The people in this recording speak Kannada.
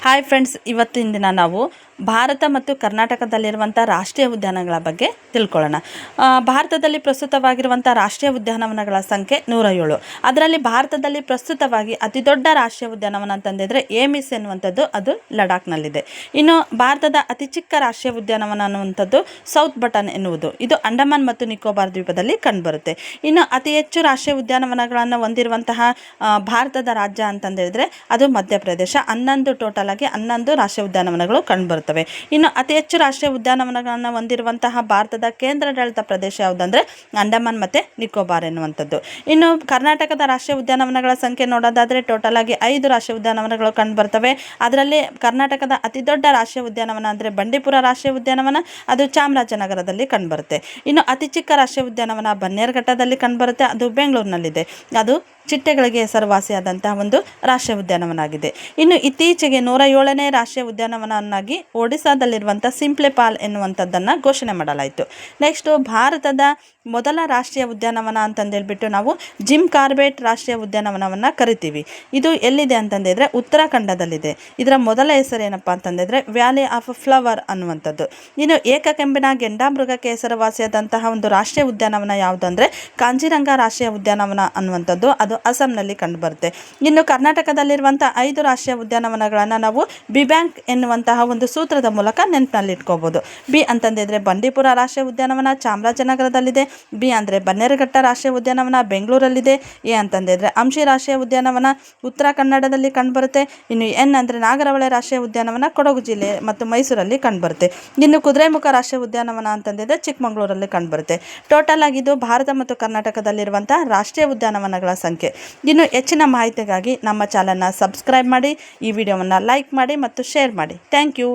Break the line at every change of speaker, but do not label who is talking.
ಹಾಯ್ ಫ್ರೆಂಡ್ಸ್, ಇವತ್ತಿನ ದಿನ ನಾವು ಭಾರತ ಮತ್ತು ಕರ್ನಾಟಕದಲ್ಲಿರುವಂಥ ರಾಷ್ಟ್ರೀಯ ಉದ್ಯಾನಗಳ ಬಗ್ಗೆ ತಿಳ್ಕೊಳ್ಳೋಣ. ಭಾರತದಲ್ಲಿ ಪ್ರಸ್ತುತವಾಗಿರುವಂಥ ರಾಷ್ಟ್ರೀಯ ಉದ್ಯಾನವನಗಳ ಸಂಖ್ಯೆ 107. ಅದರಲ್ಲಿ ಭಾರತದಲ್ಲಿ ಪ್ರಸ್ತುತವಾಗಿ ಅತಿ ದೊಡ್ಡ ರಾಷ್ಟ್ರೀಯ ಉದ್ಯಾನವನ ಅಂತಂದಿದ್ರೆ ಏಮಿಸ್ ಎನ್ನುವಂಥದ್ದು, ಅದು ಲಡಾಖ್ನಲ್ಲಿದೆ. ಇನ್ನು ಭಾರತದ ಅತಿ ಚಿಕ್ಕ ರಾಷ್ಟ್ರೀಯ ಉದ್ಯಾನವನ ಅನ್ನುವಂಥದ್ದು ಸೌತ್ ಬಟನ್ ಎನ್ನುವುದು, ಇದು ಅಂಡಮಾನ್ ಮತ್ತು ನಿಕೋಬಾರ್ ದ್ವೀಪದಲ್ಲಿ ಕಂಡುಬರುತ್ತೆ. ಇನ್ನು ಅತಿ ಹೆಚ್ಚು ರಾಷ್ಟ್ರೀಯ ಉದ್ಯಾನವನಗಳನ್ನು ಹೊಂದಿರುವಂತಹ ಭಾರತದ ರಾಜ್ಯ ಅಂತಂದಿದ್ರೆ ಅದು ಮಧ್ಯಪ್ರದೇಶ. 11 ರಾಷ್ಟ್ರೀಯ ಉದ್ಯಾನವನಗಳು ಕಂಡುಬರುತ್ತವೆ. ಇನ್ನು ಅತಿ ಹೆಚ್ಚು ರಾಷ್ಟ್ರೀಯ ಉದ್ಯಾನವನಗಳನ್ನು ಹೊಂದಿರುವಂತಹ ಭಾರತದ ಕೇಂದ್ರಾಡಳಿತ ಪ್ರದೇಶ ಯಾವುದಂದ್ರೆ ಅಂಡಮಾನ್ ಮತ್ತು ನಿಕೋಬಾರ್ ಎನ್ನುವಂಥದ್ದು. ಇನ್ನು ಕರ್ನಾಟಕದ ರಾಷ್ಟ್ರೀಯ ಉದ್ಯಾನವನಗಳ ಸಂಖ್ಯೆ ನೋಡೋದಾದರೆ ಟೋಟಲ್ ಆಗಿ 5 ರಾಷ್ಟ್ರೀಯ ಉದ್ಯಾನವನಗಳು ಕಂಡುಬರ್ತವೆ. ಅದರಲ್ಲಿ ಕರ್ನಾಟಕದ ಅತಿ ದೊಡ್ಡ ರಾಷ್ಟ್ರೀಯ ಉದ್ಯಾನವನ ಅಂದರೆ ಬಂಡೀಪುರ ರಾಷ್ಟ್ರೀಯ ಉದ್ಯಾನವನ, ಅದು ಚಾಮರಾಜನಗರದಲ್ಲಿ ಕಂಡುಬರುತ್ತೆ. ಇನ್ನು ಅತಿ ಚಿಕ್ಕ ರಾಷ್ಟ್ರೀಯ ಉದ್ಯಾನವನ ಬನ್ನೇರುಘಟ್ಟದಲ್ಲಿ ಕಂಡುಬರುತ್ತೆ, ಅದು ಬೆಂಗಳೂರಿನಲ್ಲಿದೆ. ಅದು ಚಿಟ್ಟೆಗಳಿಗೆ ಹೆಸರುವಾಸಿಯಾದಂತಹ ಒಂದು ರಾಷ್ಟ್ರೀಯ ಉದ್ಯಾನವನ ಆಗಿದೆ. ಇನ್ನು ಇತ್ತೀಚೆಗೆ 107ನೇ ರಾಷ್ಟ್ರೀಯ ಉದ್ಯಾನವನವನ್ನಾಗಿ ಒಡಿಸ್ಸಾದಲ್ಲಿರುವಂಥ ಸಿಂಪ್ಲೆಪಾಲ್ ಎನ್ನುವಂಥದ್ದನ್ನು ಘೋಷಣೆ ಮಾಡಲಾಯಿತು. ನೆಕ್ಸ್ಟು ಭಾರತದ ಮೊದಲ ರಾಷ್ಟ್ರೀಯ ಉದ್ಯಾನವನ ಅಂತಂದೇಳ್ಬಿಟ್ಟು ನಾವು ಜಿಮ್ ಕಾರ್ಬೆಟ್ ರಾಷ್ಟ್ರೀಯ ಉದ್ಯಾನವನವನ್ನು ಕರಿತೀವಿ. ಇದು ಎಲ್ಲಿದೆ ಅಂತಂದಿದ್ರೆ ಉತ್ತರಾಖಂಡದಲ್ಲಿದೆ. ಇದರ ಮೊದಲ ಹೆಸರು ಏನಪ್ಪ ಅಂತಂದಿದ್ರೆ ವ್ಯಾಲಿ ಆಫ್ ಫ್ಲವರ್ ಅನ್ನುವಂಥದ್ದು. ಇನ್ನು ಏಕಕೆಂಬಿನ ಗೆಂಡಾಮೃಗಕ್ಕೆ ಹೆಸರುವಾಸಿಯಾದಂತಹ ಒಂದು ರಾಷ್ಟ್ರೀಯ ಉದ್ಯಾನವನ ಯಾವುದು ಅಂದರೆ ಕಾಂಜಿರಂಗ ರಾಷ್ಟ್ರೀಯ ಉದ್ಯಾನವನ ಅನ್ನುವಂಥದ್ದು, ಅದು ಅಸ್ಸಾಂನಲ್ಲಿ ಕಂಡುಬರುತ್ತೆ. ಇನ್ನು ಕರ್ನಾಟಕದಲ್ಲಿರುವಂಥ 5 ರಾಷ್ಟ್ರೀಯ ಉದ್ಯಾನವನಗಳನ್ನು ನಾವು ಬಿಬ್ಯಾಂಕ್ ಎನ್ನುವಂತಹ ಒಂದು ಸೂತ್ರದ ಮೂಲಕ ನೆನಪಿನಲ್ಲಿ ಇಟ್ಕೋಬಹುದು. ಬಿ ಅಂತಂದಿದ್ರೆ ಬಂಡೀಪುರ ರಾಷ್ಟ್ರೀಯ ಉದ್ಯಾನವನ ಚಾಮರಾಜನಗರದಲ್ಲಿದೆ. ಬಿ ಅಂದರೆ ಬನ್ನೇರುಘಟ್ಟ ರಾಷ್ಟ್ರೀಯ ಉದ್ಯಾನವನ ಬೆಂಗಳೂರಲ್ಲಿದೆ. ಎ ಅಂತಂದಿದ್ರೆ ಅಂಶಿ ರಾಷ್ಟ್ರೀಯ ಉದ್ಯಾನವನ ಉತ್ತರ ಕನ್ನಡದಲ್ಲಿ ಕಂಡುಬರುತ್ತೆ. ಇನ್ನು ಎನ್ ಅಂದರೆ ನಾಗರಹೊಳೆ ರಾಷ್ಟ್ರೀಯ ಉದ್ಯಾನವನ ಕೊಡಗು ಜಿಲ್ಲೆ ಮತ್ತು ಮೈಸೂರಲ್ಲಿ ಕಂಡುಬರುತ್ತೆ. ಇನ್ನು ಕುದುರೆಮುಖ ರಾಷ್ಟ್ರೀಯ ಉದ್ಯಾನವನ ಅಂತಂದಿದ್ರೆ ಚಿಕ್ಕಮಗಳೂರಲ್ಲಿ ಕಂಡುಬರುತ್ತೆ. ಟೋಟಲ್ ಆಗಿದ್ದು ಭಾರತ ಮತ್ತು ಕರ್ನಾಟಕದಲ್ಲಿರುವಂಥ ರಾಷ್ಟ್ರೀಯ ಉದ್ಯಾನವನಗಳ ಸಂಖ್ಯೆ. ಇನ್ನು ಹೆಚ್ಚಿನ ಮಾಹಿತಿಗಾಗಿ ನಮ್ಮ ಚಾನಲ್ನ ಸಬ್ಸ್ಕ್ರೈಬ್ ಮಾಡಿ, ಈ ವಿಡಿಯೋವನ್ನು ಲೈಕ್ ಮಾಡಿ ಮತ್ತು ಶೇರ್ ಮಾಡಿ. Thank you.